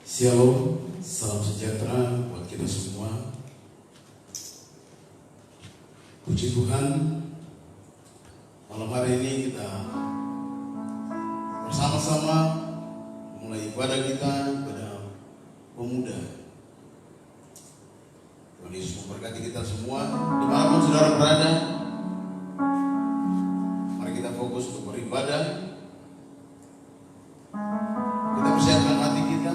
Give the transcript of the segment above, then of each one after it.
Shalom, salam sejahtera buat kita semua. Puji Tuhan, malam hari ini kita bersama-sama mulai ibadah kita pada pemuda. Tuhan Yesus memberkati kita semua, dimanapun saudara berada. Mari kita fokus untuk beribadah. Kita persiapkan hati kita.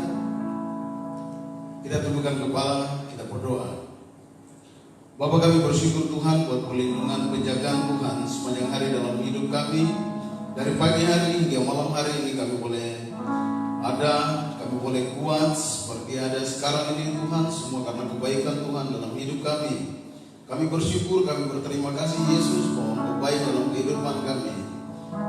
Kita tundukkan kepala, kita berdoa. Bapa, kami bersyukur Tuhan buat perlindungan penjagaan Tuhan sepanjang hari dalam hidup kami. Dari pagi hari hingga malam hari ini kami boleh ada, kami boleh kuat seperti ada sekarang ini Tuhan. Semua karena kebaikan Tuhan dalam hidup kami. Kami bersyukur, kami berterima kasih Yesus bahwa Engkau baik dalam kehidupan kami.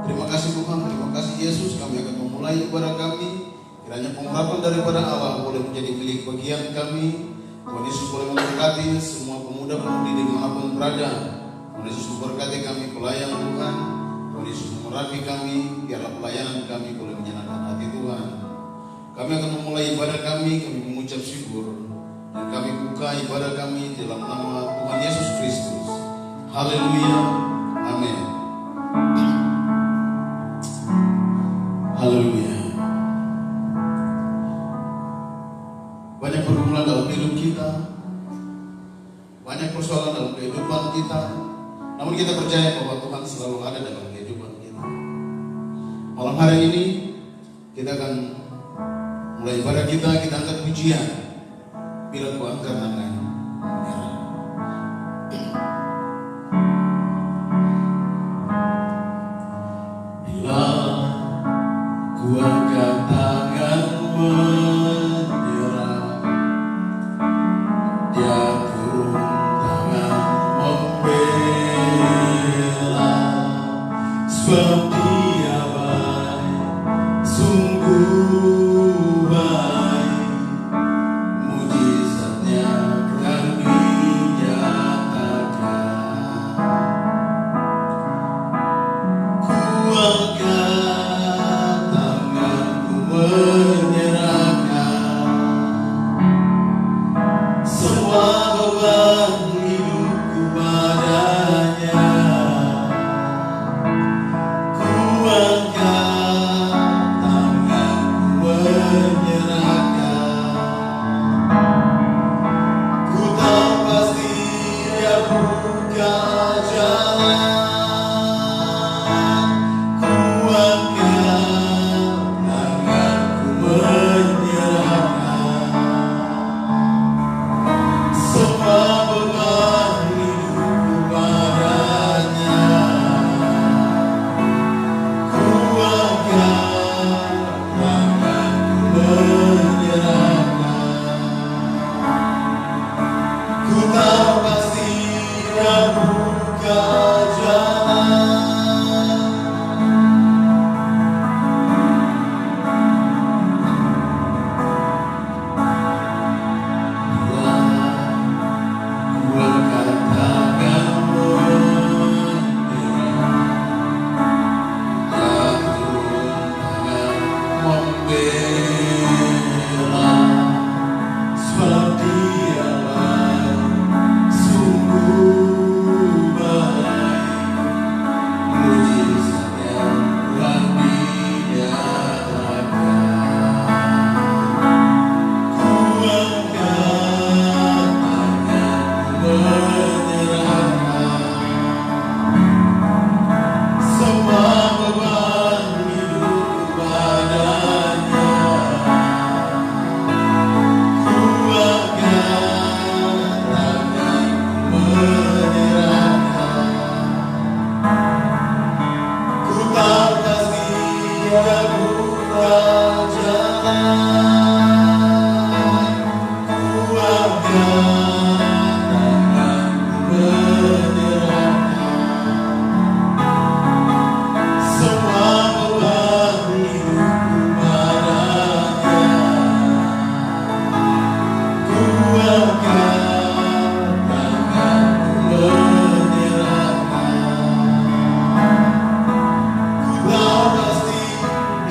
Terima kasih Tuhan, terima kasih Yesus. Kami akan memulai ibadah kami. Kiranya pengharapan daripada Allah boleh menjadi milik bagian kami. Tuhan Yesus boleh memberkati semua pemuda-pemudi dimanapun berada. Tuhan Yesus memberkati kami pelayan Tuhan. Tuhan Yesus memurapi kami. Biarlah pelayanan kami boleh menyenangkan hati Tuhan. Kami akan memulai ibadah kami mengucap syukur. Dan kami buka ibadah kami dalam nama Tuhan Yesus Kristus. Haleluya. Amin. Haleluya. Banyak pergumulan dalam hidup kita, banyak persoalan dalam kehidupan kita. Namun kita percaya bahwa Tuhan selalu ada dalam kehidupan kita. Malam hari ini kita akan mulai ibadah kita angkat pujian. Bila ku angkat tangan merah. Bila ku angkat tangan sebab Dia baik, sungguh baik, mujizatnya akan dinyatakan. Ku angkat tanganku menyerahkan semua beban hidupku padanya.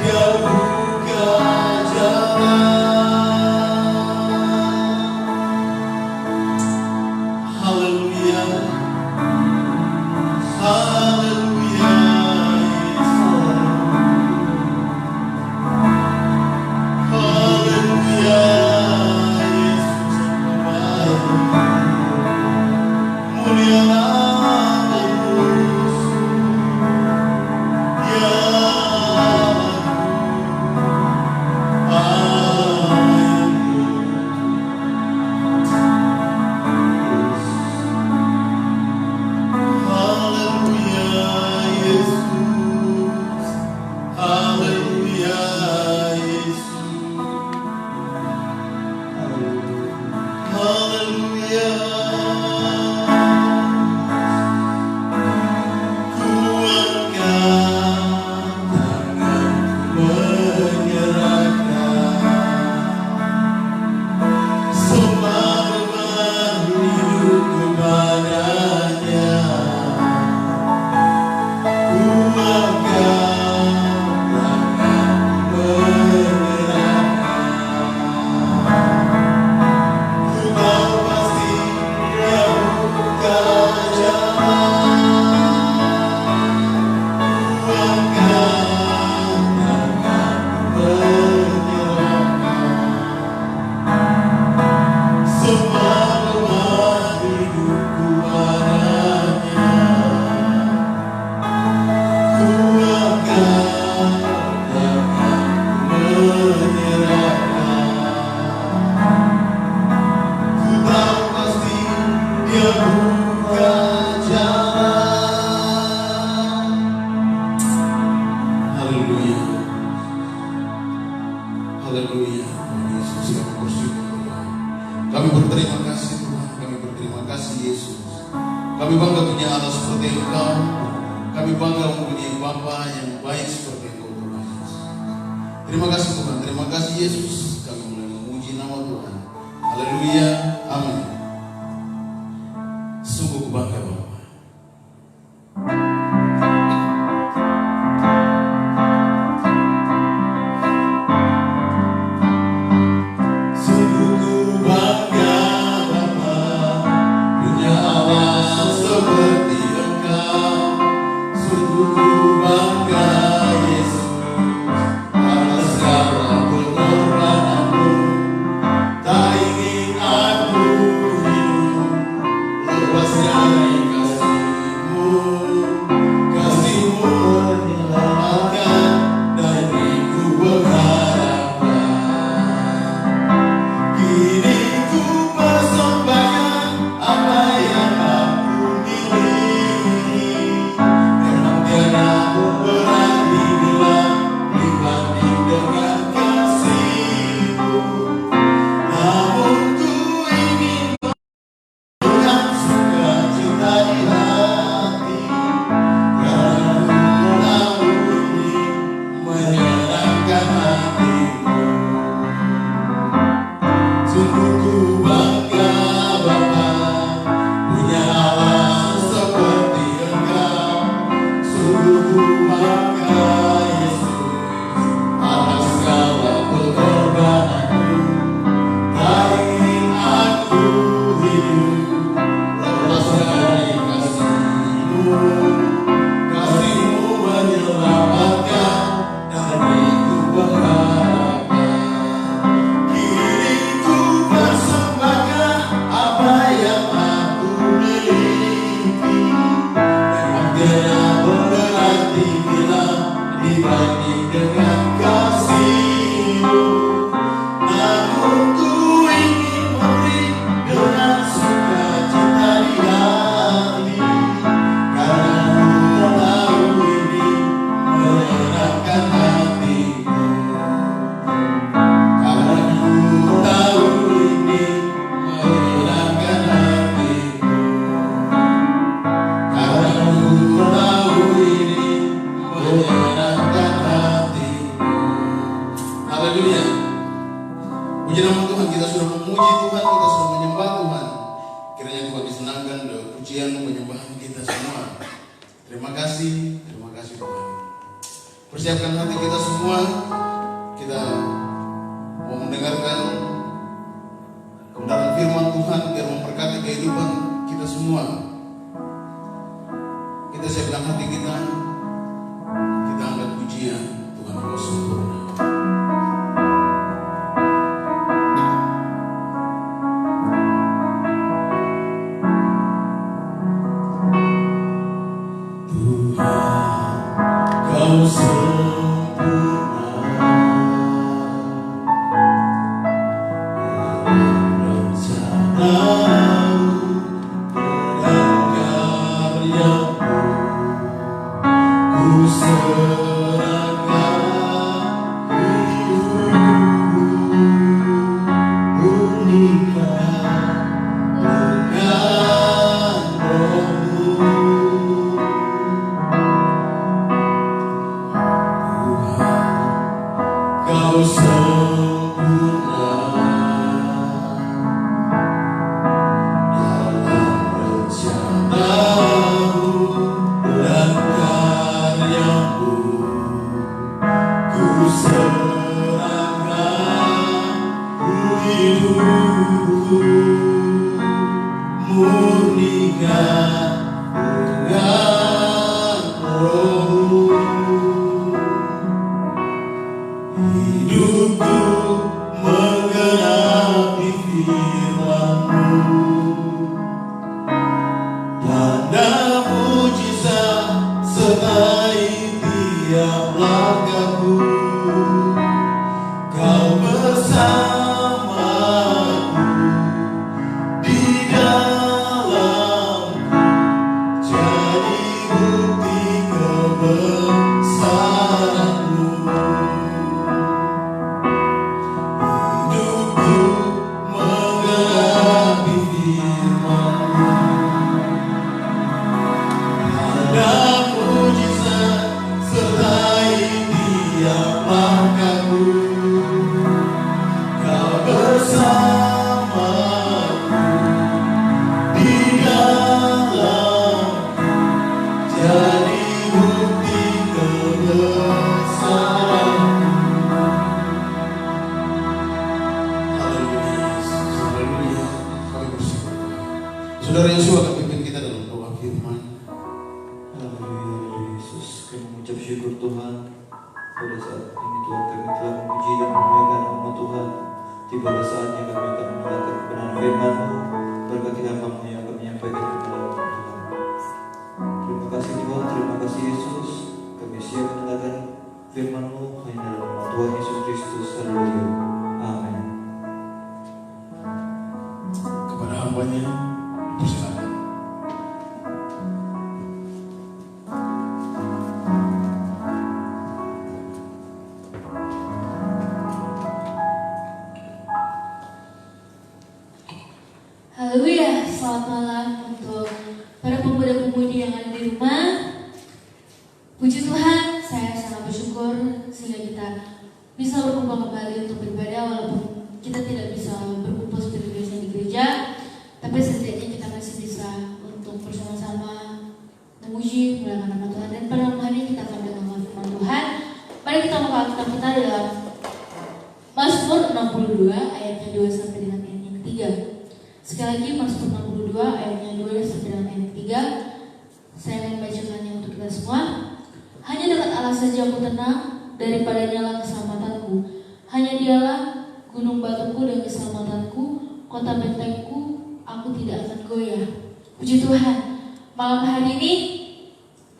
Dia buka jalan. Haleluya. Yesus, kami bersyukur Tuhan. Kami berterima kasih Tuhan. Kami berterima kasih Yesus. Kami bangga punya Allah seperti Engkau. Kami bangga mempunyai Bapa yang baik seperti Engkau Tuhan Yesus. Terima kasih Tuhan. Terima kasih Yesus. Kami mulai memuji nama Tuhan. Haleluya. Amin. Sungguh bangga Bapa. Persiapkan hati kita semua. Kita mau mendengarkan kebenaran firman Tuhan biar memberkati kehidupan kita semua. Kita siapkan hati kita. Kita angkat pujian Tuhan Allah sempurna. menyerahkanku, Kau bersamaku di dalam, jadi bukti kebesaran. Haleluya Yesus, haleluya. Kami bersyukur. Saudara Yesus akan pimpin kita dalam doa firman. Haleluya Yesus, kami mengucap syukur Tuhan. Pada saat ini Tuhan kami telah memuji dan memuliakan nama Tuhan. Tibalah saatnya kami akan mendengarkan kebenaran firman-Mu. Berkati hamba-Mu yang akan menyampaikan kebenaran Tuhan. Terima kasih Tuhan, terima kasih Yesus. Kami siap mendengarkan firman-Mu hanya dalam nama Tuhan Yesus Kristus. Haleluya. Amin. Kepada hamba-Nya persilakan. Haleluya, selamat malam untuk para pemuda-pemudi yang ada di rumah. Puji Tuhan, saya sangat bersyukur sehingga kita bisa berkumpul kembali untuk beribadah. Walaupun kita tidak bisa berkumpul seperti biasa di gereja, tapi setidaknya kita masih bisa untuk bersama-sama memuji, memuliakan nama Tuhan. Dan pada malam hari kita akan mendengar firman Tuhan. Mari kita buka kitab kita dalam Mazmur 62 ayatnya 2 sampai dengan ayat yang ketiga. Sekali lagi Mazmur 62 ayatnya 2 sampai dengan ayat 3. Saya akan membacakannya untuk kita semua. Hanya dekat Allah saja aku tenang, daripada nyala keselamatanku. Hanya Dialah gunung batuku dan keselamatanku, kota bentengku, aku tidak akan goyah. Puji Tuhan. Malam hari ini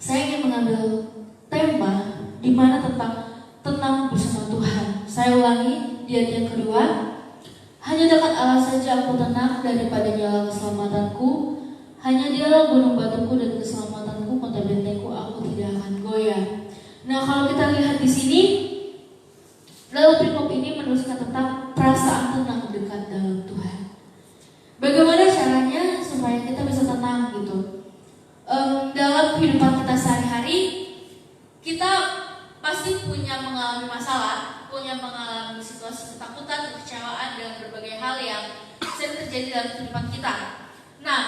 saya ingin mengambil tema di mana tentang tenang bersama Tuhan. Saya ulangi di ayat yang kedua. Hanya dekat Allah saja aku tenang, daripada nyala keselamatanku. Hanya Dialah gunung batuku dan keselamatanku, kota bentengku, aku tidak akan goyah. Nah, kalau kita lihat di sini, dalam perikop ini menuliskan tentang perasaan tenang dekat dalam Tuhan. Bagaimana caranya supaya kita bisa tenang gitu? Dalam kehidupan kita sehari-hari, kita pasti punya mengalami masalah, punya mengalami situasi ketakutan, kekecewaan, dan berbagai hal yang sering terjadi dalam kehidupan kita. Nah,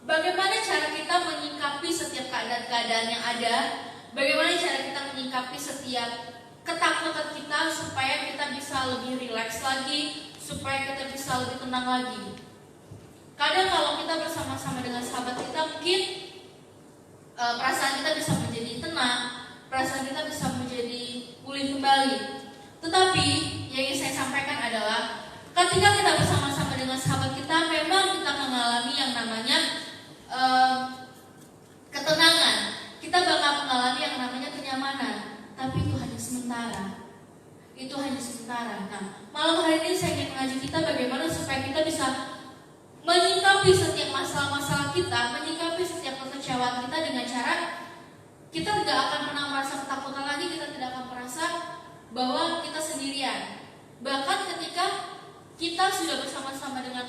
bagaimana cara kita menyikapi setiap keadaan-keadaan yang ada? Bagaimana cara kita menyikapi setiap ketakutan kita supaya kita bisa lebih rileks lagi, supaya kita bisa lebih tenang lagi? Kadang kalau kita bersama-sama dengan sahabat kita, mungkin perasaan kita bisa menjadi tenang, perasaan kita bisa menjadi pulih kembali. Tetapi yang ingin saya sampaikan adalah ketika kita bersama-sama dengan sahabat kita, memang kita mengalami yang namanya ketenangan. Kita bakal mengalami yang namanya kenyamanan. Tapi itu hanya sementara. Itu hanya sementara. Nah, malam hari ini saya ingin mengajak kita bagaimana supaya kita bisa menyikapi setiap masalah-masalah kita, menyikapi setiap kekecewaan kita dengan cara kita tidak akan pernah merasa ketakutan lagi, kita tidak akan merasa bahwa kita sendirian. Bahkan ketika kita sudah bersama-sama dengan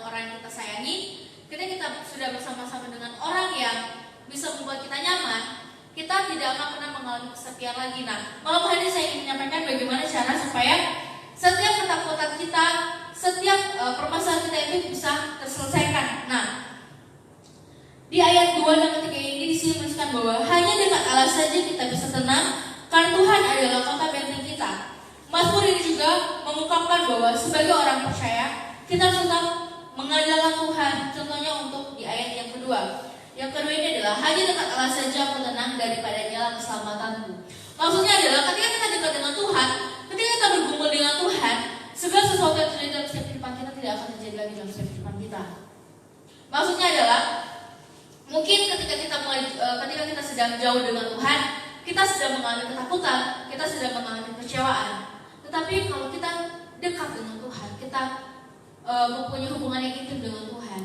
orang yang kita sayangi, ketika kita sudah bersama-sama dengan orang yang bisa membuat kita nyaman, kita tidak akan pernah mengalami kesepian lagi. Nah, malam hari ini saya ingin menyampaikan bagaimana cara supaya setiap ketakutan kita, setiap permasalahan kita itu bisa terselesaikan. Nah, di ayat 2 dan 3 ini disini menuliskan bahwa hanya dekat Allah saja kita bisa tenang, karena Tuhan adalah kota benteng kita. Mazmur ini juga mengungkapkan bahwa sebagai orang percaya kita harus tetap mengandalkan Tuhan. Contohnya untuk di ayat yang kedua. Yang kedua ini adalah hanya dekat Allah saja aku tenang, daripada nyala keselamatanku. Maksudnya adalah ketika kita dekat dengan Tuhan, ketika kita bergumul dengan Tuhan, segala sesuatu yang terjadi dalam setiap kehidupan kita tidak akan terjadi lagi dalam setiap kehidupan kita. Maksudnya adalah mungkin ketika kita sedang jauh dengan Tuhan, kita sedang mengalami ketakutan, kita sedang mengalami kekecewaan. Tetapi kalau kita dekat dengan Tuhan, kita mempunyai hubungan yang intim dengan Tuhan,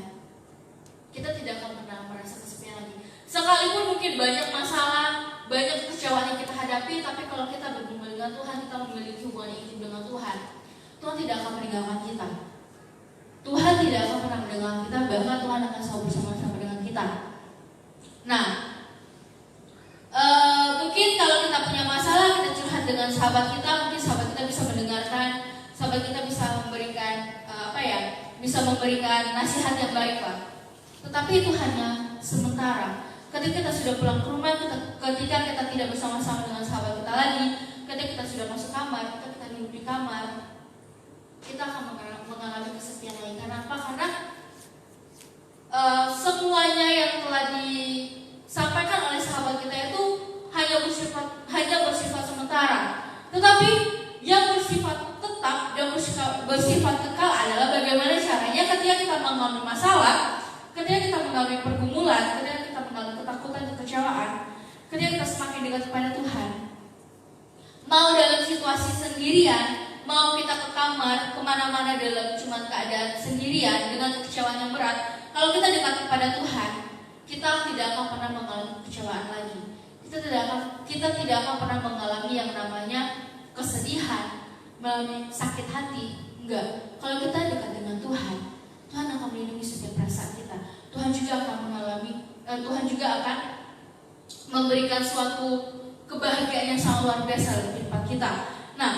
kita tidak akan pernah merasa kesepian lagi. Sekalipun mungkin banyak masalah, banyak kekecewaan yang kita hadapi, tapi kalau kita bergumul dengan Tuhan, kita memiliki hubungan yang intim dengan Tuhan, Tuhan tidak akan meninggalkan kita. Tuhan tidak akan pernah meninggalkan kita, bahkan Tuhan akan selalu bersama-sama dengan kita. Nah, mungkin kalau kita punya masalah, kita curhat dengan sahabat kita, mungkin sahabat kita bisa mendengarkan, sahabat kita bisa memberikan bisa memberikan nasihat yang baik lah. Tetapi itu hanya sementara. Ketika kita sudah pulang ke rumah, ketika kita tidak bersama-sama dengan sahabat kita lagi, ketika kita sudah masuk kamar, ketika kita duduk di kamar, kita akan mengalami kesepian lagi. Karena apa? Karena semuanya yang telah disampaikan oleh sahabat kita itu hanya bersifat sementara. Tetapi yang bersifat tetap dan bersifat kekal adalah bagaimana caranya ketika kita mengalami masalah, ketika kita mengalami pergumulan, ketika kita mengalami ketakutan, kekecewaan, ketika kita semakin dekat kepada Tuhan. Mau dalam situasi sendirian, mau kita ke kamar, kemana-mana dalam cuma keadaan sendirian dengan kekecewaan yang berat, kalau kita dekat kepada Tuhan, kita tidak akan pernah mengalami kekecewaan lagi. Kita tidak akan pernah mengalami yang namanya kesedihan, mengalami sakit hati. Enggak. Kalau kita dekat dengan Tuhan, Tuhan akan melindungi setiap perasaan kita. Tuhan juga akan memberikan suatu kebahagiaan yang sangat luar biasa dalam kehidupan kita. Nah,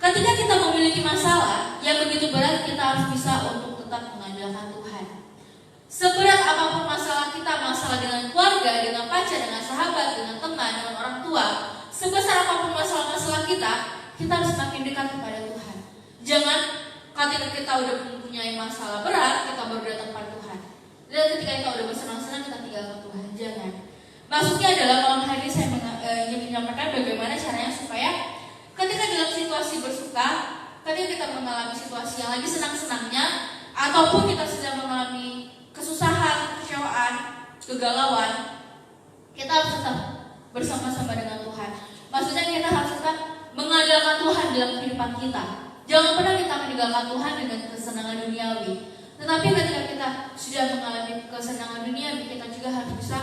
ketika kita memiliki masalah yang begitu berat, kita harus bisa untuk tetap mengandalkan Tuhan. Seberat apapun masalah kita, masalah dengan keluarga, dengan pacar, dengan sahabat, dengan teman, dengan orang tua, sebesar apapun masalah-masalah kita harus semakin dekat kepada Tuhan. Jangan ketika kita udah mempunyai masalah berat, kita baru datang pada Tuhan. Dan ketika kita udah bersenang-senang, kita tinggalkan Tuhan. Jangan. Maksudnya adalah malam hari ini saya ingin menyampaikan bagaimana caranya supaya ketika dalam situasi bersuka, ketika kita mengalami situasi yang lagi senang-senangnya, ataupun kita sedang mengalami kesusahan, kekecewaan, kegalauan, kita harus tetap bersama-sama dengan Tuhan. Maksudnya kita harus tetap mengandalkan Tuhan dalam kehidupan kita. Jangan pernah kita meninggalkan Tuhan dengan kesenangan duniawi. Tetapi ketika kita sudah mengalami kesenangan duniawi, kita juga harus bisa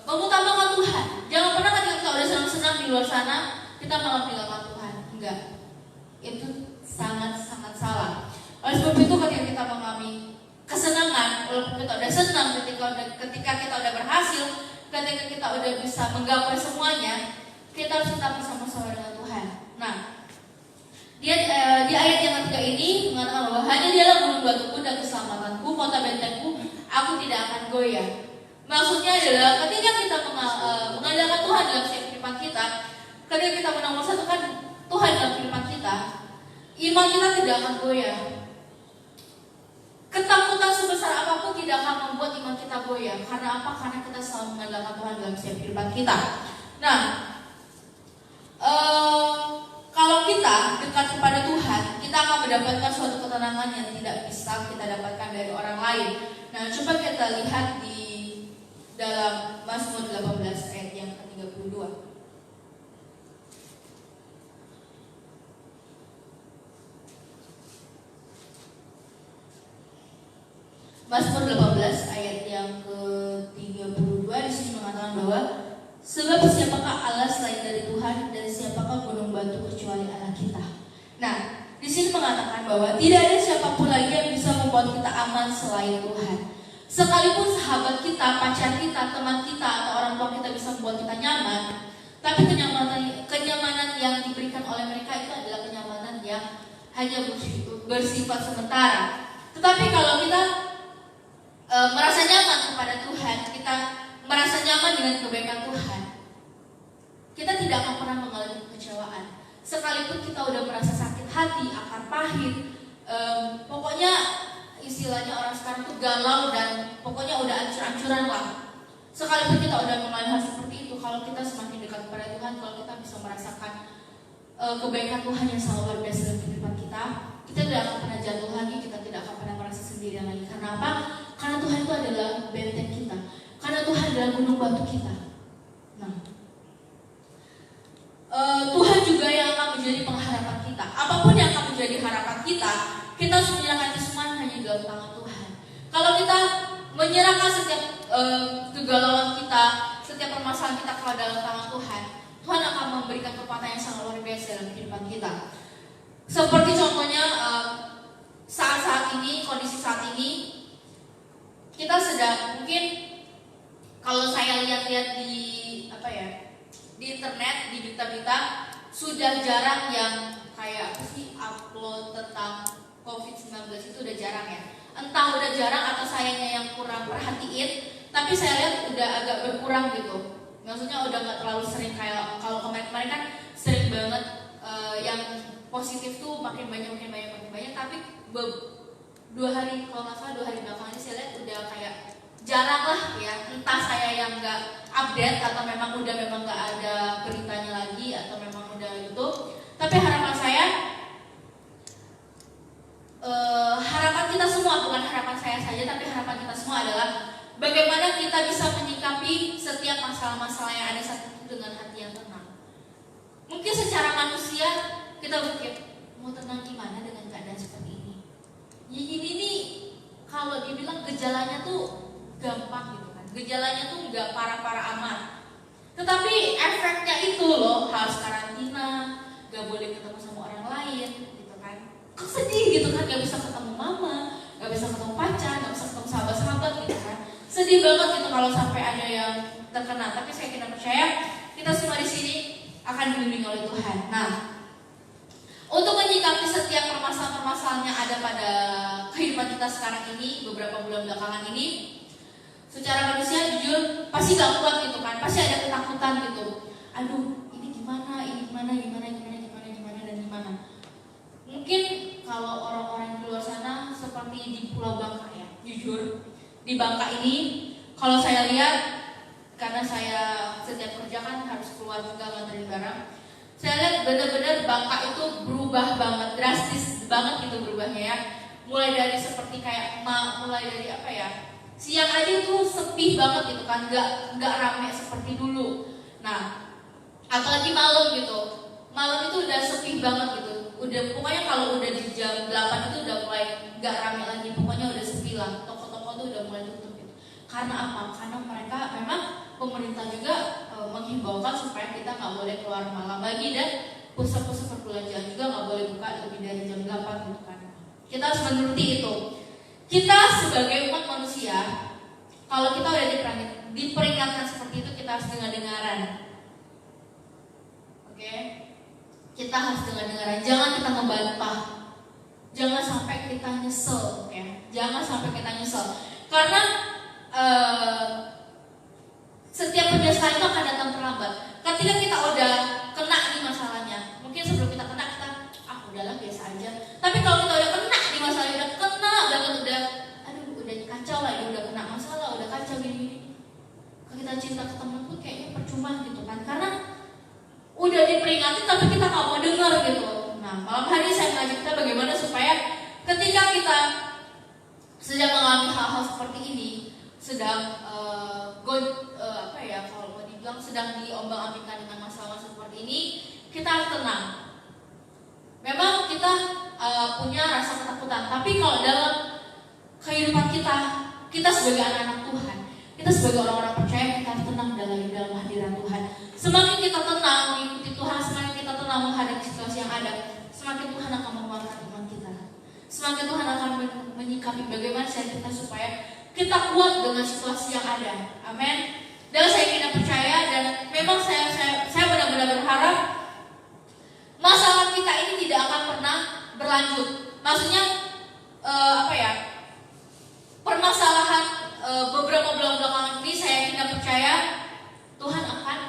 mengutamakan Tuhan. Jangan pernah ketika kita udah senang-senang di luar sana, kita malah meninggalkan Tuhan. Enggak. Itu sangat-sangat salah. Oleh sebab itu ketika kita mengalami kesenangan, walaupun kita udah senang, ketika kita udah berhasil, ketika kita udah bisa menggapai semuanya, kita harus tetap bersama-sama dengan Tuhan. Nah, di ayat yang ketiga ini mengatakan bahwa hanya Dialah gunung batuku dan keselamatanku, kota bentengku, aku tidak akan goyah. Maksudnya adalah ketika kita mengandalkan Tuhan dalam setiap kehidupan kita, ketika kita menomorsatukan Tuhan dalam kehidupan kita, iman kita tidak akan goyah. Ketakutan sebesar apapun tidak akan membuat iman kita goyah. Karena apa? Karena kita selalu mengandalkan Tuhan dalam setiap kehidupan kita. Nah, kalau kita dekat kepada Tuhan, kita akan mendapatkan suatu ketenangan yang tidak bisa kita dapatkan dari orang lain. Nah, coba kita lihat di dalam Mazmur 18 ayat yang ke-32. Mazmur 18 ayat yang ke-32 di sini mengatakan bahwa sebab siapakah Allah selain dari Tuhan, dan siapakah gunung batu kecuali Allah kita. Nah, di sini mengatakan bahwa tidak ada siapapun lagi yang bisa membuat kita aman selain Tuhan. Sekalipun sahabat kita, pacar kita, teman kita, atau orang tua kita bisa membuat kita nyaman, tapi kenyamanan yang diberikan oleh mereka itu adalah kenyamanan yang hanya bersifat sementara. Tetapi kalau kita merasa nyaman kepada Tuhan, kita merasa nyaman dengan kebaikan Tuhan, kita tidak akan pernah mengalami kekecewaan. Sekalipun kita udah merasa sakit hati, akar pahit, pokoknya istilahnya orang sekarang tuh galau dan pokoknya udah ancur-ancuran lah. Sekalipun kita udah mengalami hal seperti itu, kalau kita semakin dekat kepada Tuhan, kalau kita bisa merasakan kebaikan Tuhan yang sangat luar biasa dalam kehidupan kita tidak akan pernah jatuh lagi, kita tidak akan pernah merasa sendirian lagi. Karena apa? Karena Tuhan itu adalah benteng kita. Karena Tuhan adalah gunung batu kita. Nah, Tuhan juga yang akan menjadi pengharapan kita. Apapun yang akan menjadi harapan kita, kita harus menyerahkan semua hanya dalam tangan Tuhan. Kalau kita menyerahkan setiap kegalauan kita, setiap permasalahan kita ke dalam tangan Tuhan, Tuhan akan memberikan kekuatan yang sangat luar biasa dalam kehidupan kita. Seperti contohnya saat-saat ini, kondisi saat ini, kita sedang mungkin lihat-lihat di di internet, di berita-berita sudah jarang yang kayak upload tentang COVID-19 itu udah jarang ya. Entah udah jarang atau sayangnya yang kurang perhatiin, tapi saya lihat udah agak berkurang gitu. Maksudnya udah nggak terlalu sering kayak kalau kemarin-kemarin kan sering banget yang positif tuh makin banyak. Tapi 2 hari kalau nggak salah 2 hari belakangan ini saya lihat udah kayak jarang lah ya. Entah saya yang nggak update atau memang nggak ada beritanya lagi atau memang udah gitu. Tapi harapan saya, harapan kita semua, bukan harapan saya saja, tapi harapan kita semua adalah bagaimana kita bisa menyikapi setiap masalah-masalah yang ada saat itu dengan hati yang tenang. Mungkin secara manusia kita berpikir, mau tenang gimana dengan keadaan seperti ini? Ya gini nih, kalau dibilang gejalanya tuh gampang gitu kan, gejalanya tuh nggak parah-parah amat. Tetapi efeknya itu loh, harus karantina, nggak boleh ketemu sama orang lain, gitu kan? Kok sedih gitu kan, nggak bisa ketemu mama, nggak bisa ketemu pacar, nggak bisa ketemu sahabat-sahabat gitu kan? Sedih banget gitu kalau sampai ada yang terkena. Tapi saya kira percaya kita semua di sini akan dibimbing oleh Tuhan. Nah, untuk menyikapi setiap permasalahan-permasalahan yang ada pada kehidupan kita sekarang ini, beberapa bulan belakangan ini, secara manusia jujur pasti gak kuat gitu kan, pasti ada ketakutan gitu. Aduh, ini gimana dan gimana. Mungkin kalau orang-orang di luar sana seperti di Pulau Bangka ya, jujur di Bangka ini kalau saya lihat, karena saya setiap kerja kan harus keluar juga nganterin barang, saya lihat benar-benar Bangka itu berubah banget, drastis banget gitu berubahnya ya. Mulai dari seperti kayak siang aja tuh sepi banget gitu kan, nggak rame seperti dulu. Nah, apalagi malam gitu, malam itu udah sepi banget gitu. Udah pokoknya kalau udah di jam 8 itu udah mulai nggak rame lagi, pokoknya udah sepi lah. Toko-toko tuh udah mulai tutup gitu. Karena apa? Karena mereka memang pemerintah juga menghimbaukan supaya kita nggak boleh keluar malam lagi, dan pusat-pusat perbelanjaan juga nggak boleh buka lebih dari jam 8 gitu kan. Kita harus menuruti itu. Kita sebagai umat manusia, kalau kita udah diperingatkan seperti itu, kita harus dengar-dengaran. Oke? Kita harus dengar-dengaran. Jangan kita ngebantah. Jangan sampai kita nyesel, ya. Jangan sampai kita nyesel. Karena setiap penyesalan itu akan datang terlambat. Ketika kita udah kena nih masalahnya, mungkin sebelum kita kena kita udahlah biasa aja. Tapi kalau kita udah kena nih masalahnya, udah kena banget, udah kacau lah, udah kena masalah, udah kacau gini. Kalau kita cinta ke temen pun kayaknya percuma gitu kan, karena udah diperingati tapi kita nggak mau dengar gitu. Nah, malam hari saya mengajak kita bagaimana supaya ketika kita sedang mengalami hal-hal seperti ini, sedang kalau mau dibilang sedang diombang-ambingkan dengan masalah-masalah seperti ini, kita harus tenang. Memang kita punya rasa ketakutan, tapi kalau dalam kehidupan kita sebagai anak-anak Tuhan, kita sebagai orang-orang percaya, kita harus tenang dalam hadirat Tuhan. Semakin kita tenang mengikuti Tuhan, semakin kita tenang menghadapi situasi yang ada, semakin Tuhan akan menguatkan iman kita. Semakin Tuhan akan menyikapi bagaimana cara kita supaya kita kuat dengan situasi yang ada. Amin. Dan saya kira percaya, dan memang saya benar-benar berharap masalah kita ini tidak akan pernah berlanjut. Maksudnya permasalahan beberapa bulan belakangan ini, saya kira percaya Tuhan akan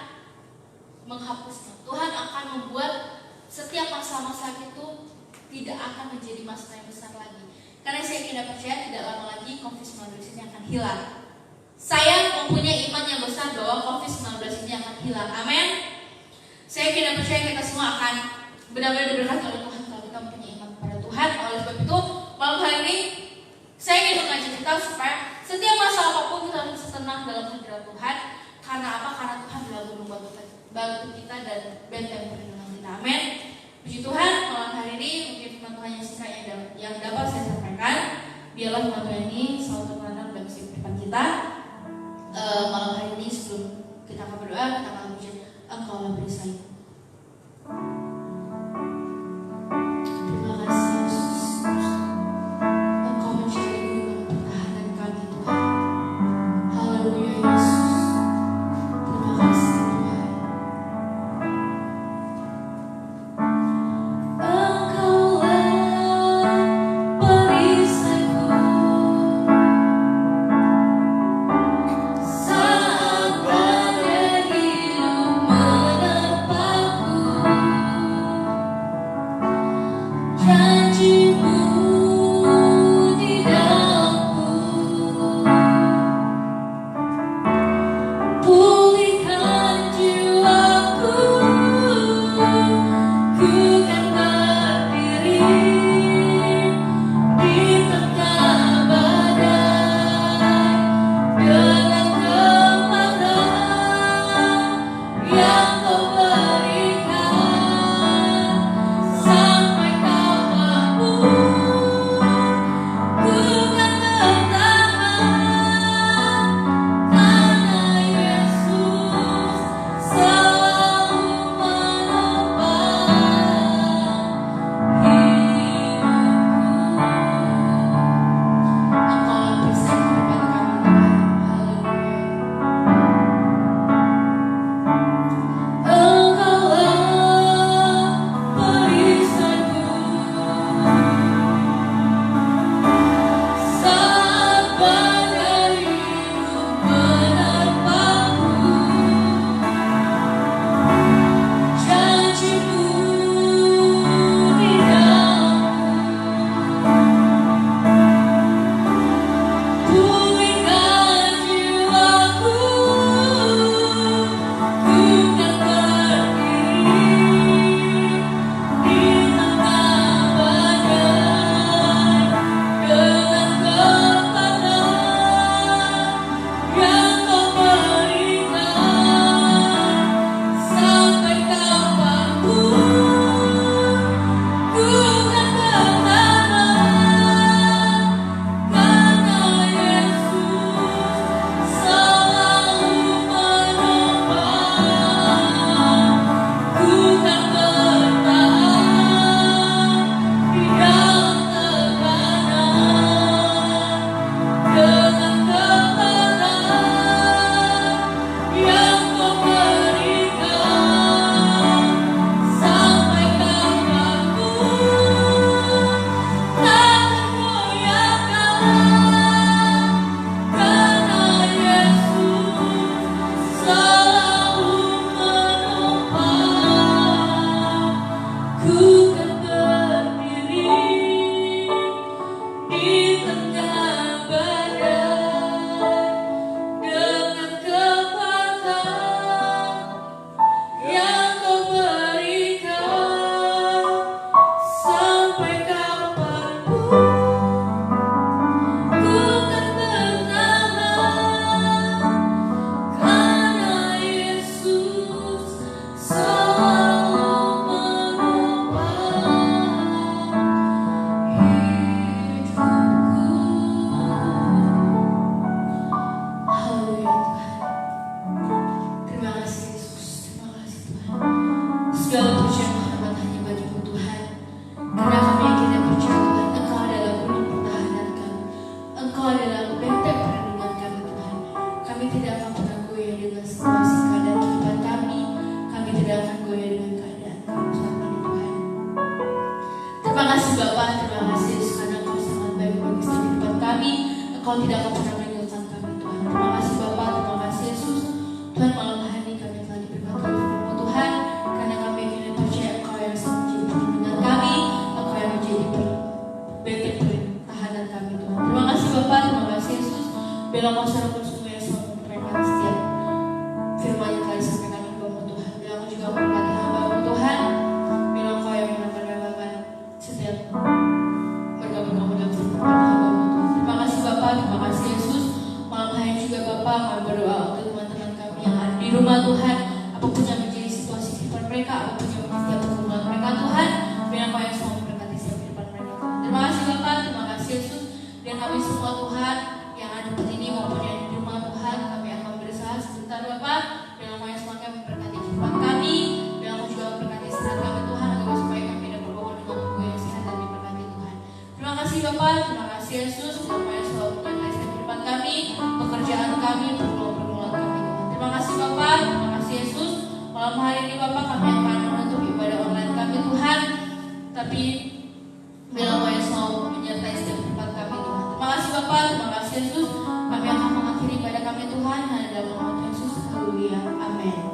menghapusnya. Tuhan akan membuat setiap masalah-masalah itu tidak akan menjadi masalah yang besar lagi. Karena saya tidak percaya tidak lama lagi COVID-19 ini akan hilang. Saya mempunyai iman yang besar bahwa COVID-19 ini akan hilang. Amin. Saya tidak percaya kita semua akan benar-benar diberkati oleh Tuhan kalau kita mempunyai iman kepada Tuhan. Oleh sebab itu, malam hari ini saya ingin mengajak kita supaya setiap masalah apapun kita harus tenang dalam hadirat Tuhan. Karena apa? Karena Tuhan selalu membantu kita dan benteng perlindungan kita. Amin. Puji Tuhan, malam hari ini mungkin firman Tuhan yang singkat yang dapat saya sampaikan. Biarlah firman Tuhan ini selalu tertanam dalam kehidupan kita. Malam hari ini sebelum kita akan berdoa, kita akan puji Engkaulah perisai. Terima kasih Yesus. Engkau mencari pertahanan kami Tuhan. Haleluya Yesus. dengan situasi keadaan kehidupan kami tidak akan goyah dengan keadaan kami saat ini Tuhan. Terima kasih Bapa, terima kasih Yesus karena Engkau sangat baik bagi setiap kehidupan kami. Engkau tidak akan pernah meninggalkan kami Tuhan. Terima kasih Bapa, terima kasih Yesus. Tuhan, malam hari ini kami telah diberkati oleh firman-Mu Tuhan, karena kami yakin dan percaya Engkau yang selalu menjadi perlindungan kami, Engkau yang menjadi benteng pertahanan kami Tuhan. Terima kasih Bapa, terima kasih Yesus. Biarlah Engkau secara bersungguh yang selalu memperhatikan setiap firman yang telah disampaikan oleh Bapa Tuhan. Biarlah Engkau juga memberkati hamba-Mu Tuhan. Biarlah Engkau yang menambah-nambahkan setiap bergabung dalam firman hamba-Mu Tuhan. Terima kasih Bapa, terima kasih Yesus. Malam hari juga Bapa, kami berdoa untuk teman-teman kami yang ada di rumah Tuhan. Apapun yang menjadi situasi kehidupan mereka, apapun yang menjadi setiap hubungan mereka Tuhan, biar Engkau yang selalu memberkati setiap kehidupan mereka Tuhan. Terima kasih Bapa, terima kasih Yesus. Dan kami semua Tuhan yang ada di sini maupun yang di rumah Tuhan, kami akan berusaha sebentar Bapa, biar Engkau yang semakin memberkati kehidupan kami, biar Engkau juga memberkati istirahat kami Tuhan, agar supaya kami dapat berbangun dengan tubuh yang sehat dan diberkati Tuhan. Terima kasih Bapa, terima kasih Yesus, Bapa yang selalu menyertai setiap kehidupan kami, pekerjaan kami, pergumulan kami Tuhan. Terima kasih Bapa, terima kasih Yesus. Malam hari ini Bapa, kami akan menutup ibadah online kami Tuhan, tapi biarlah Engkau yang selalu menyertai setiap kehidupan kami Tuhan. Terima kasih Bapa, terima kasih Yesus. Kami akan mengakhiri ibadah kami Tuhan, hanya dalam nama Yesus. Haleluya, amin.